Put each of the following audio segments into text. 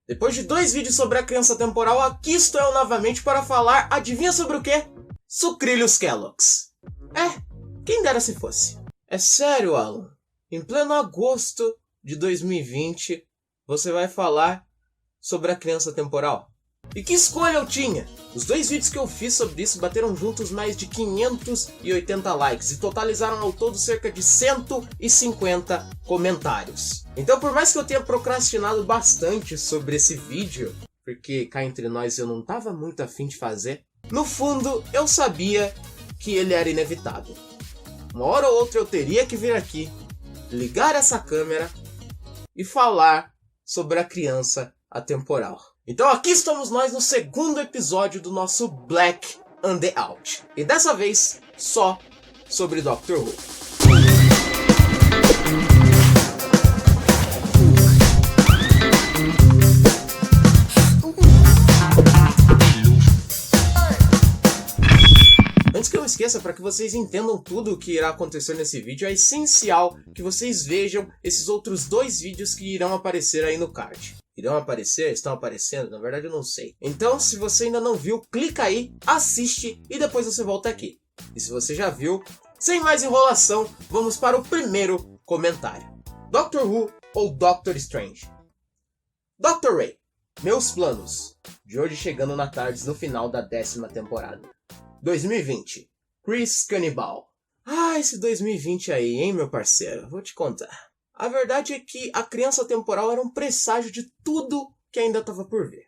Depois de 2 vídeos sobre a criança temporal, aqui estou eu novamente para falar, adivinha sobre o quê? Sucrilhos Kellogg's. Quem dera se fosse. É sério, Alan. Em pleno agosto de 2020, você vai falar sobre a criança temporal? E que escolha eu tinha? Os 2 vídeos que eu fiz sobre isso bateram juntos mais de 580 likes e totalizaram ao todo cerca de 150 comentários. Então, por mais que eu tenha procrastinado bastante sobre esse vídeo, porque cá entre nós eu não tava muito afim de fazer, no fundo eu sabia que ele era inevitável. Uma hora ou outra eu teria que vir aqui, ligar essa câmera e falar sobre a criança atemporal. Então aqui estamos nós no segundo episódio do nosso Black and the Out. E dessa vez, só sobre Doctor Who. Antes que eu esqueça, para que vocês entendam tudo o que irá acontecer nesse vídeo, é essencial que vocês vejam esses outros 2 vídeos que irão aparecer aí no card. Irão aparecer? Estão aparecendo? Na verdade eu não sei. Então, se você ainda não viu, clica aí, assiste e depois você volta aqui. E se você já viu, sem mais enrolação, vamos para o primeiro comentário. Doctor Who ou Doctor Strange? Dr. Ray, meus planos. De hoje chegando na tarde no final da 10ª temporada. 2020. Chris Cannibal. Esse 2020 aí, hein, meu parceiro? Vou te contar. A verdade é que a criança temporal era um presságio de tudo que ainda estava por vir.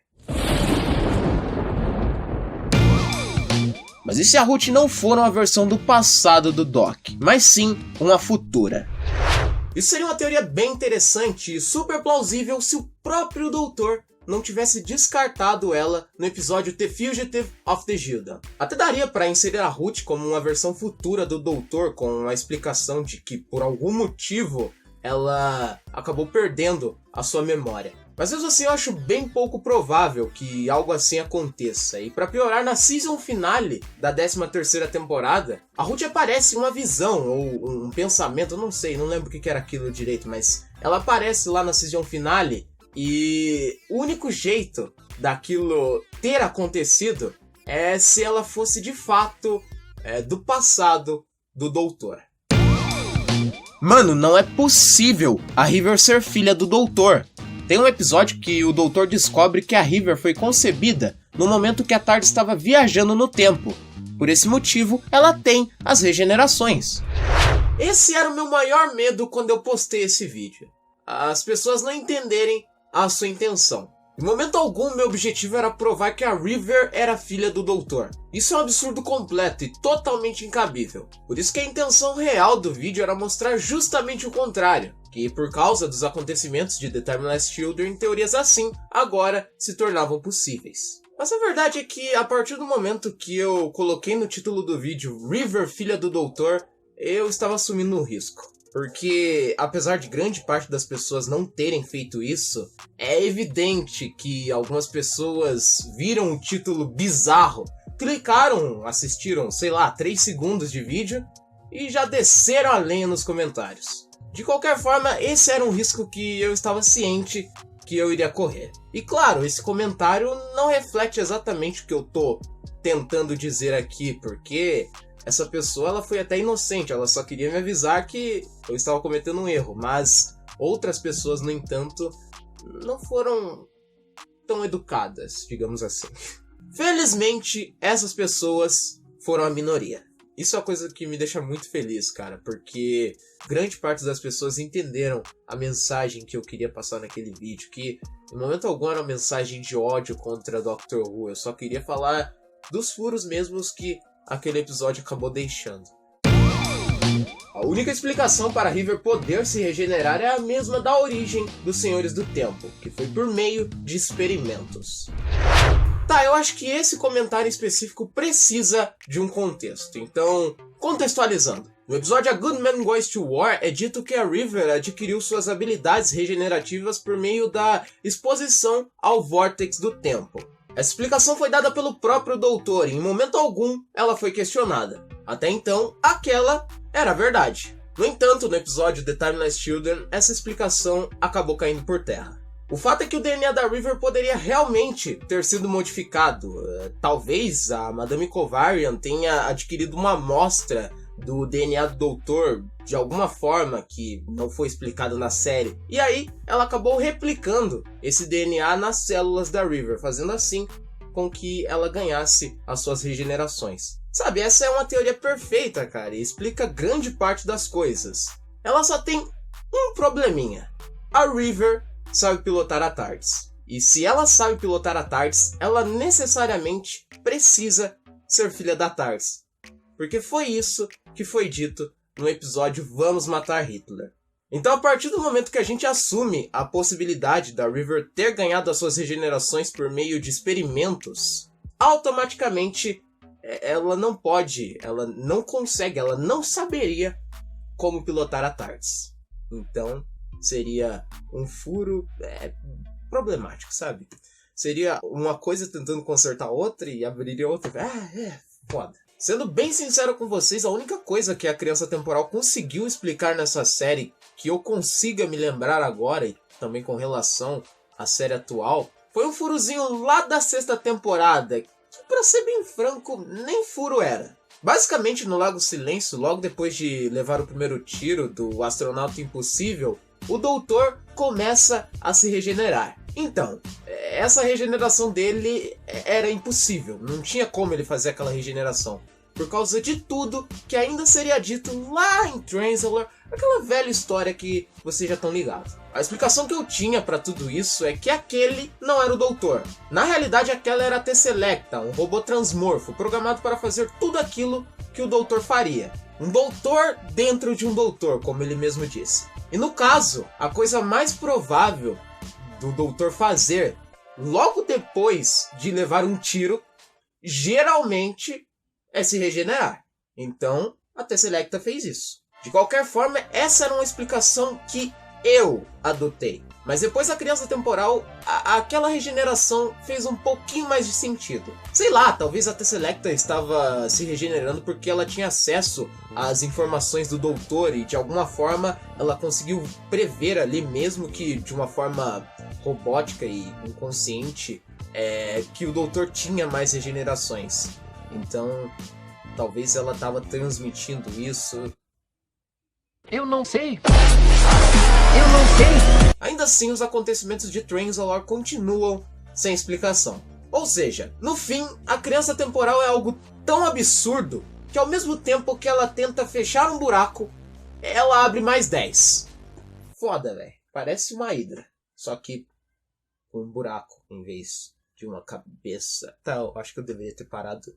Mas e se a Ruth não for uma versão do passado do Doc, mas sim uma futura? Isso seria uma teoria bem interessante e super plausível se o próprio doutor não tivesse descartado ela no episódio The Fugitive of the Gildan. Até daria para inserir a Ruth como uma versão futura do doutor, com a explicação de que por algum motivo ela acabou perdendo a sua memória. Mas mesmo assim eu acho bem pouco provável que algo assim aconteça. E para piorar, na season finale da 13ª temporada, a Ruth aparece uma visão ou um pensamento, eu não sei, não lembro o que era aquilo direito, mas ela aparece lá na season finale e o único jeito daquilo ter acontecido é se ela fosse de fato do passado do doutor. Mano, não é possível a River ser filha do doutor. Tem um episódio que o doutor descobre que a River foi concebida no momento que a TARDIS estava viajando no tempo. Por esse motivo, ela tem as regenerações. Esse era o meu maior medo quando eu postei esse vídeo. As pessoas não entenderem a sua intenção. Em momento algum, meu objetivo era provar que a River era filha do doutor. Isso é um absurdo completo e totalmente incabível. Por isso que a intenção real do vídeo era mostrar justamente o contrário. Que por causa dos acontecimentos de The Timeless Children, teorias assim agora se tornavam possíveis. Mas a verdade é que a partir do momento que eu coloquei no título do vídeo River filha do doutor, eu estava assumindo um risco. Porque, apesar de grande parte das pessoas não terem feito isso, é evidente que algumas pessoas viram o título bizarro, clicaram, assistiram, 3 segundos de vídeo e já desceram a lenha nos comentários. De qualquer forma, esse era um risco que eu estava ciente que eu iria correr. E claro, esse comentário não reflete exatamente o que eu tô tentando dizer aqui, porque essa pessoa ela foi até inocente, ela só queria me avisar que eu estava cometendo um erro, mas outras pessoas, no entanto, não foram tão educadas, digamos assim. Felizmente, essas pessoas foram a minoria. Isso é uma coisa que me deixa muito feliz, cara, porque grande parte das pessoas entenderam a mensagem que eu queria passar naquele vídeo, que em momento algum era uma mensagem de ódio contra Doctor Who, eu só queria falar dos furos mesmos que aquele episódio acabou deixando. A única explicação para River poder se regenerar é a mesma da origem dos Senhores do Tempo, que foi por meio de experimentos. Tá, eu acho que esse comentário específico precisa de um contexto, então, contextualizando. No episódio A Good Man Goes to War, é dito que a River adquiriu suas habilidades regenerativas por meio da exposição ao Vórtex do Tempo. Essa explicação foi dada pelo próprio doutor e em momento algum ela foi questionada. Até então, aquela era a verdade. No entanto, no episódio The Timeless Children, essa explicação acabou caindo por terra. O fato é que o DNA da River poderia realmente ter sido modificado. Talvez a Madame Kovarian tenha adquirido uma amostra do DNA do doutor de alguma forma que não foi explicado na série. E aí ela acabou replicando esse DNA nas células da River, fazendo assim com que ela ganhasse as suas regenerações. Sabe, essa é uma teoria perfeita, cara, e explica grande parte das coisas. Ela só tem um probleminha. A River sabe pilotar a TARDIS. E se ela sabe pilotar a TARDIS, ela necessariamente precisa ser filha da TARDIS. Porque foi isso que foi dito no episódio Vamos Matar Hitler. Então, a partir do momento que a gente assume a possibilidade da River ter ganhado as suas regenerações por meio de experimentos, automaticamente ela não pode, ela não consegue, ela não saberia como pilotar a TARDIS. Então, seria um furo problemático, sabe? Seria uma coisa tentando consertar outra e abriria outra. Foda. Sendo bem sincero com vocês, a única coisa que a Criança Temporal conseguiu explicar nessa série, que eu consiga me lembrar agora, e também com relação à série atual, foi um furozinho lá da 6ª temporada, que, pra ser bem franco, nem furo era. Basicamente, no Lago Silêncio, logo depois de levar o primeiro tiro do astronauta impossível, o doutor começa a se regenerar. Então, essa regeneração dele era impossível, não tinha como ele fazer aquela regeneração. Por causa de tudo que ainda seria dito lá em Trenzalore, aquela velha história que vocês já estão ligados. A explicação que eu tinha para tudo isso é que aquele não era o doutor. Na realidade, aquela era a Tesselecta, um robô transmorfo, programado para fazer tudo aquilo que o doutor faria. Um doutor dentro de um doutor, como ele mesmo disse. E no caso, a coisa mais provável do doutor fazer, logo depois de levar um tiro, geralmente é se regenerar. Então, a Tesselecta fez isso. De qualquer forma, essa era uma explicação que eu adotei. Mas depois da Criança Temporal, aquela regeneração fez um pouquinho mais de sentido. Sei lá, talvez a Tesselecta estava se regenerando porque ela tinha acesso às informações do doutor e de alguma forma ela conseguiu prever ali, mesmo que de uma forma robótica e inconsciente, que o doutor tinha mais regenerações. Então, talvez ela estava transmitindo isso. Eu não sei. Eu não sei. Ainda assim, os acontecimentos de Trenzalore continuam sem explicação. Ou seja, no fim, a Criança Temporal é algo tão absurdo que ao mesmo tempo que ela tenta fechar um buraco, ela abre mais 10. Foda, velho. Parece uma hidra. Só que com um buraco em vez de uma cabeça. Tá, eu acho que eu deveria ter parado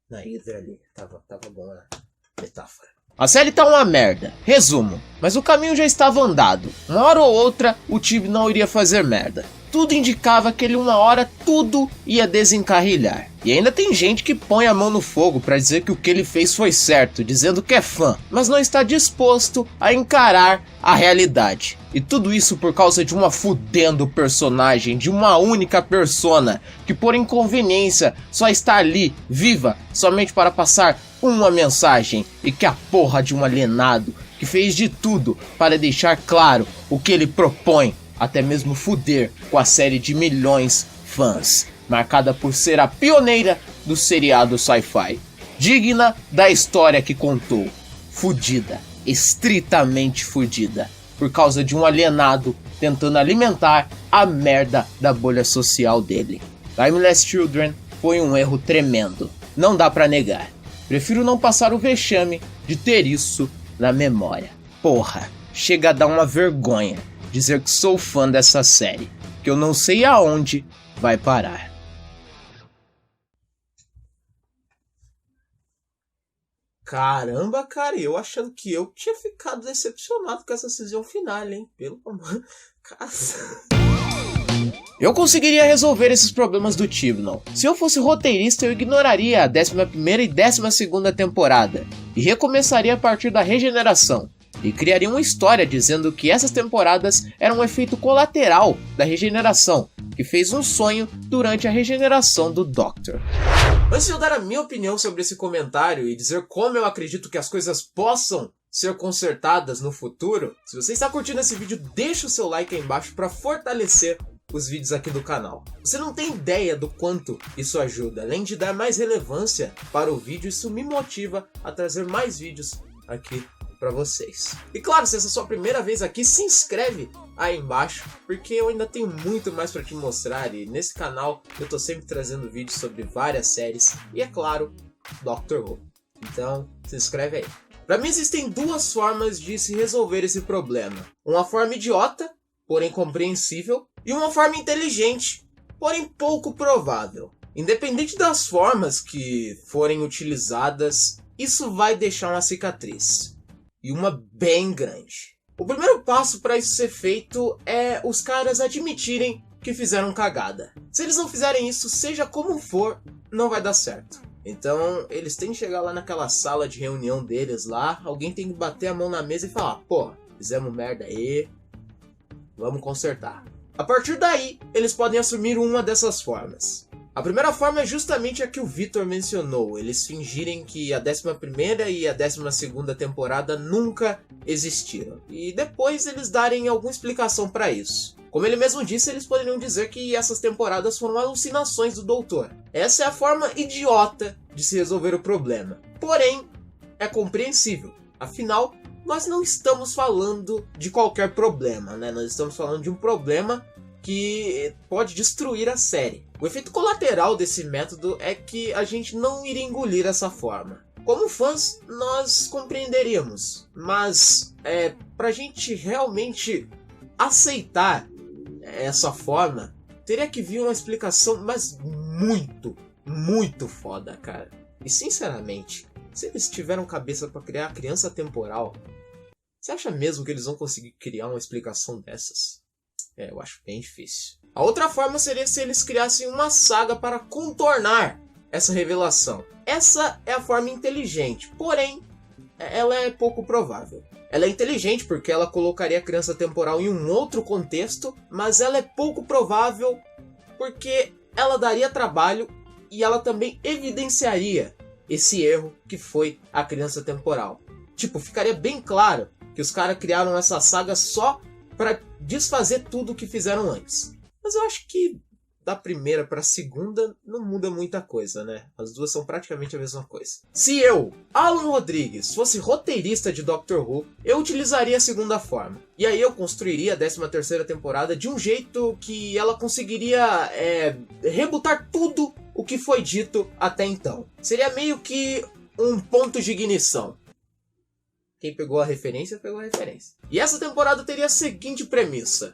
na hidra ali. Tava bom a metáfora. A série tá uma merda, resumo, mas o caminho já estava andado. Uma hora ou outra, o time não iria fazer merda. Tudo indicava que ele uma hora tudo ia desencarrilhar. E ainda tem gente que põe a mão no fogo pra dizer que o que ele fez foi certo, dizendo que é fã, mas não está disposto a encarar a realidade. E tudo isso por causa de uma fudendo personagem, de uma única persona, que por inconveniência só está ali, viva, somente para passar uma mensagem, e que a porra de um alienado que fez de tudo para deixar claro o que ele propõe, até mesmo fuder com a série de milhões fãs, marcada por ser a pioneira do seriado sci-fi, digna da história que contou, fudida, estritamente fudida, por causa de um alienado tentando alimentar a merda da bolha social dele. Timeless Children foi um erro tremendo, não dá pra negar. Prefiro não passar o vexame de ter isso na memória. Porra, chega a dar uma vergonha dizer que sou fã dessa série, que eu não sei aonde vai parar. Caramba, cara, eu achando que eu tinha ficado decepcionado com essa season final, hein? Pelo amor... Eu conseguiria resolver esses problemas do Chibnall. Se eu fosse roteirista, eu ignoraria a 11ª e 12ª temporada e recomeçaria a partir da regeneração. E criaria uma história dizendo que essas temporadas eram um efeito colateral da regeneração, que fez um sonho durante a regeneração do Doctor. Antes de eu dar a minha opinião sobre esse comentário e dizer como eu acredito que as coisas possam ser consertadas no futuro, se você está curtindo esse vídeo, deixa o seu like aí embaixo para fortalecer os vídeos aqui do canal. Você não tem ideia do quanto isso ajuda. Além de dar mais relevância para o vídeo, isso me motiva a trazer mais vídeos aqui para vocês. E claro, se essa é a sua primeira vez aqui, se inscreve aí embaixo, porque eu ainda tenho muito mais para te mostrar, e nesse canal eu tô sempre trazendo vídeos sobre várias séries e, é claro, Doctor Who. Então, se inscreve aí. Para mim existem duas formas de se resolver esse problema. Uma forma idiota, porém compreensível, e uma forma inteligente, porém pouco provável. Independente das formas que forem utilizadas, isso vai deixar uma cicatriz. E uma bem grande. O primeiro passo para isso ser feito é os caras admitirem que fizeram cagada. Se eles não fizerem isso, seja como for, não vai dar certo. Então, eles têm que chegar lá naquela sala de reunião deles lá, alguém tem que bater a mão na mesa e falar: pô, fizemos merda aí, vamos consertar. A partir daí, eles podem assumir uma dessas formas. A primeira forma é justamente a que o Victor mencionou, eles fingirem que a 11ª e a 12ª temporada nunca existiram, e depois eles darem alguma explicação para isso. Como ele mesmo disse, eles poderiam dizer que essas temporadas foram alucinações do Doutor. Essa é a forma idiota de se resolver o problema. Porém, é compreensível. Afinal, nós não estamos falando de qualquer problema, né? Nós estamos falando de um problema que pode destruir a série. O efeito colateral desse método é que a gente não iria engolir essa forma. Como fãs, nós compreenderíamos, mas pra gente realmente aceitar essa forma, teria que vir uma explicação, mas muito foda, cara. E sinceramente, se eles tiveram cabeça pra criar a criança temporal, você acha mesmo que eles vão conseguir criar uma explicação dessas? Eu acho bem difícil. A outra forma seria se eles criassem uma saga para contornar essa revelação. Essa é a forma inteligente, porém, ela é pouco provável. Ela é inteligente porque ela colocaria a criança temporal em um outro contexto, mas ela é pouco provável porque ela daria trabalho e ela também evidenciaria esse erro que foi a criança temporal. Tipo, ficaria bem claro que os caras criaram essa saga só para desfazer tudo o que fizeram antes. Mas eu acho que da primeira para a segunda não muda muita coisa, né? As duas são praticamente a mesma coisa. Se eu, Alan Rodrigues, fosse roteirista de Doctor Who, eu utilizaria a segunda forma. E aí eu construiria a 13ª temporada de um jeito que ela conseguiria rebutar tudo o que foi dito até então. Seria meio que um ponto de ignição. Quem pegou a referência, pegou a referência. E essa temporada teria a seguinte premissa: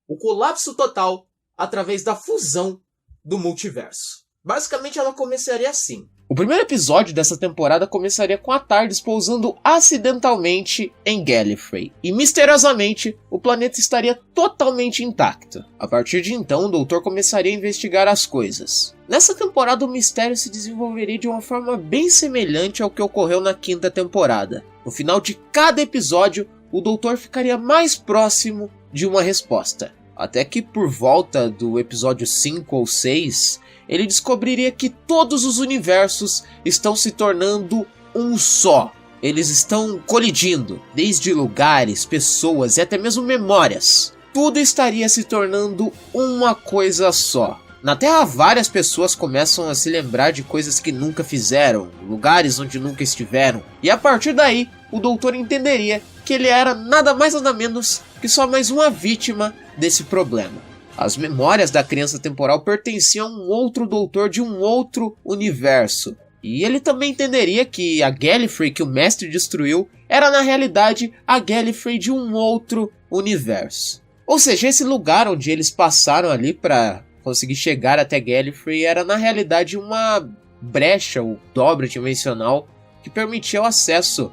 o colapso total através da fusão do multiverso. Basicamente ela começaria assim. O primeiro episódio dessa temporada começaria com a TARDIS pousando acidentalmente em Gallifrey, e misteriosamente o planeta estaria totalmente intacto. A partir de então, o Doutor começaria a investigar as coisas. Nessa temporada o mistério se desenvolveria de uma forma bem semelhante ao que ocorreu na 5ª temporada. No final de cada episódio, o Doutor ficaria mais próximo de uma resposta. Até que por volta do episódio 5 ou 6, ele descobriria que todos os universos estão se tornando um só. Eles estão colidindo, desde lugares, pessoas e até mesmo memórias. Tudo estaria se tornando uma coisa só. Na Terra, várias pessoas começam a se lembrar de coisas que nunca fizeram, lugares onde nunca estiveram. E a partir daí, o Doutor entenderia que ele era nada mais nada menos que só mais uma vítima desse problema. As memórias da criança temporal pertenciam a um outro Doutor de um outro universo. E ele também entenderia que a Gallifrey que o mestre destruiu era na realidade a Gallifrey de um outro universo. Ou seja, esse lugar onde eles passaram ali para conseguir chegar até Gallifrey era na realidade uma brecha ou dobra dimensional que permitia o acesso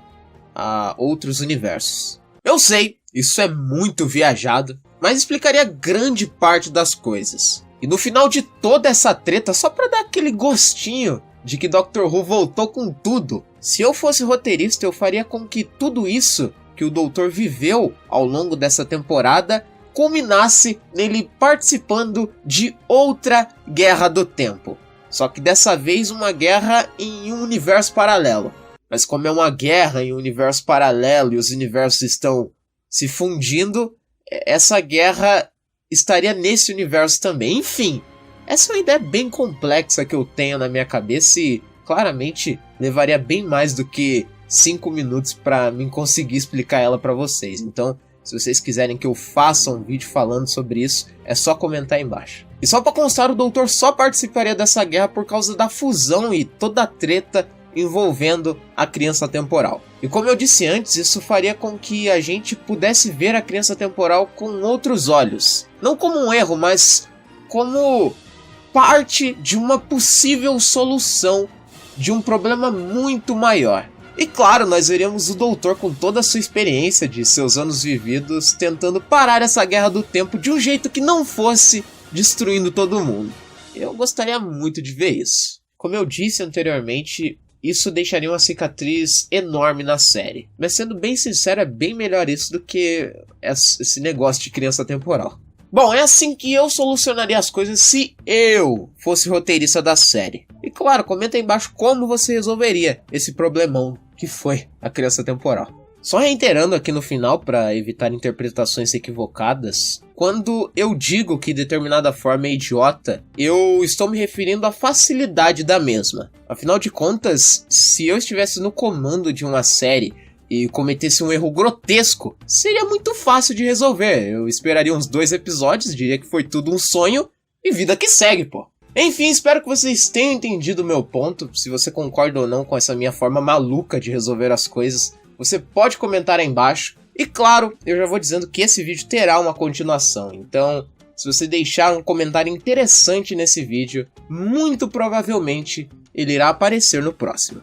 a outros universos. Eu sei, isso é muito viajado, mas explicaria grande parte das coisas. E no final de toda essa treta, só para dar aquele gostinho de que Doctor Who voltou com tudo, se eu fosse roteirista eu faria com que tudo isso que o Doutor viveu ao longo dessa temporada culminasse nele participando de outra guerra do tempo. Só que dessa vez uma guerra em um universo paralelo. Mas como é uma guerra em um universo paralelo e os universos estão se fundindo, essa guerra estaria nesse universo também. Enfim, essa é uma ideia bem complexa que eu tenho na minha cabeça e claramente levaria bem mais do que 5 minutos para mim conseguir explicar ela para vocês. Então, se vocês quiserem que eu faça um vídeo falando sobre isso, é só comentar aí embaixo. E só para constar, o Doutor só participaria dessa guerra por causa da fusão e toda a treta envolvendo a criança temporal. E como eu disse antes, isso faria com que a gente pudesse ver a criança temporal com outros olhos. Não como um erro, mas como parte de uma possível solução de um problema muito maior. E claro, nós veríamos o Doutor com toda a sua experiência de seus anos vividos tentando parar essa guerra do tempo de um jeito que não fosse destruindo todo mundo. Eu gostaria muito de ver isso. Como eu disse anteriormente, isso deixaria uma cicatriz enorme na série. Mas sendo bem sincero, é bem melhor isso do que esse negócio de criança temporal. Bom, é assim que eu solucionaria as coisas se eu fosse roteirista da série. E claro, comenta aí embaixo como você resolveria esse problemão que foi a criança temporal. Só reiterando aqui no final, para evitar interpretações equivocadas, quando eu digo que determinada forma é idiota, eu estou me referindo à facilidade da mesma. Afinal de contas, se eu estivesse no comando de uma série e cometesse um erro grotesco, seria muito fácil de resolver. Eu esperaria uns 2 episódios, diria que foi tudo um sonho e vida que segue, pô. Enfim, espero que vocês tenham entendido o meu ponto. Se você concorda ou não com essa minha forma maluca de resolver as coisas, você pode comentar aí embaixo. E claro, eu já vou dizendo que esse vídeo terá uma continuação. Então, se você deixar um comentário interessante nesse vídeo, muito provavelmente ele irá aparecer no próximo.